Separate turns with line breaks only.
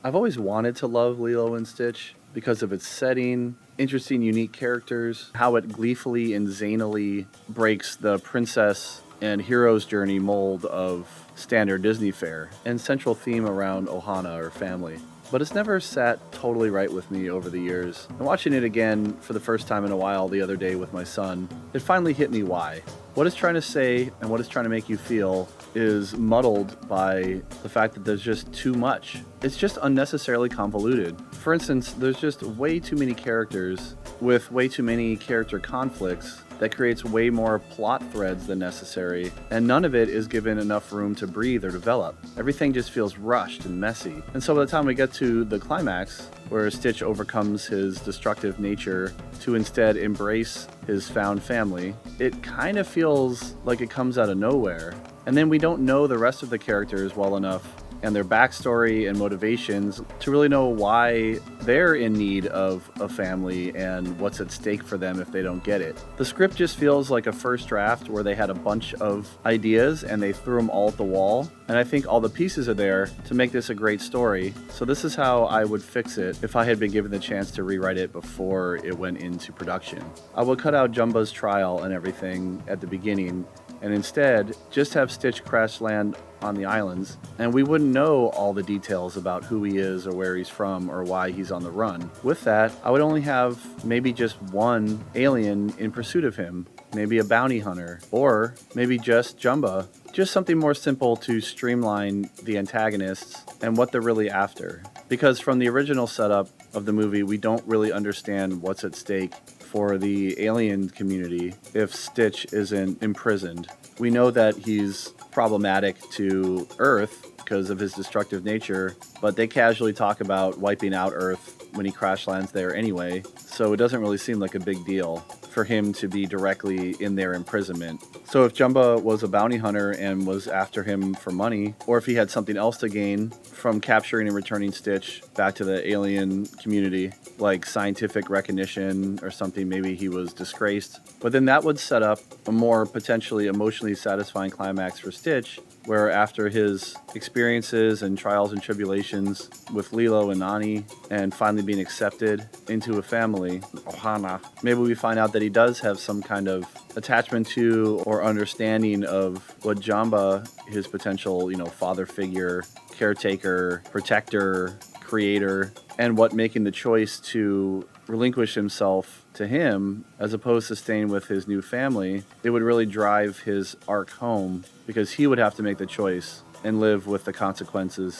I've always wanted to love Lilo and Stitch because of its setting, interesting, unique characters, how it gleefully and zanily breaks the princess and hero's journey mold of standard Disney fare, and central theme around Ohana or family. But it's never sat totally right with me over the years. And watching it again for the first time in a while the other day with my son, it finally hit me why. What it's trying to say and what it's trying to make you feel is muddled by the fact that there's just too much. It's just unnecessarily convoluted. For instance, there's just way too many characters with way too many character conflicts that creates way more plot threads than necessary, and none of it is given enough room to breathe or develop. Everything just feels rushed and messy. And so by the time we get to the climax, where Stitch overcomes his destructive nature to instead embrace his found family, it kind of feels like it comes out of nowhere. And then we don't know the rest of the characters well enough and their backstory and motivations to really know why they're in need of a family and what's at stake for them if they don't get it. The script just feels like a first draft where they had a bunch of ideas and they threw them all at the wall. And I think all the pieces are there to make this a great story. So this is how I would fix it if I had been given the chance to rewrite it before it went into production. I would cut out Jumba's trial and everything at the beginning and instead just have Stitch crash land on the islands, and we wouldn't know all the details about who he is or where he's from or why he's on the run. With that, I would only have maybe just one alien in pursuit of him, maybe a bounty hunter, or maybe just Jumba. Just something more simple to streamline the antagonists and what they're really after. Because from the original setup of the movie, we don't really understand what's at stake for the alien community if Stitch isn't imprisoned. We know that he's problematic to Earth because of his destructive nature, but they casually talk about wiping out Earth when he crash lands there anyway, so it doesn't really seem like a big deal for him to be directly in their imprisonment. So if Jumba was a bounty hunter and was after him for money, or if he had something else to gain from capturing and returning Stitch back to the alien community, like scientific recognition or something, maybe he was disgraced, but then that would set up a more potentially emotionally satisfying climax for Stitch, where after his experiences and trials and tribulations with Lilo and Ani, and finally being accepted into a family, Ohana, maybe we find out that he does have some kind of attachment to or understanding of what Jamba, his potential, father figure, caretaker, protector, creator, and what making the choice to relinquish himself to him as opposed to staying with his new family, it would really drive his arc home because he would have to make the choice and live with the consequences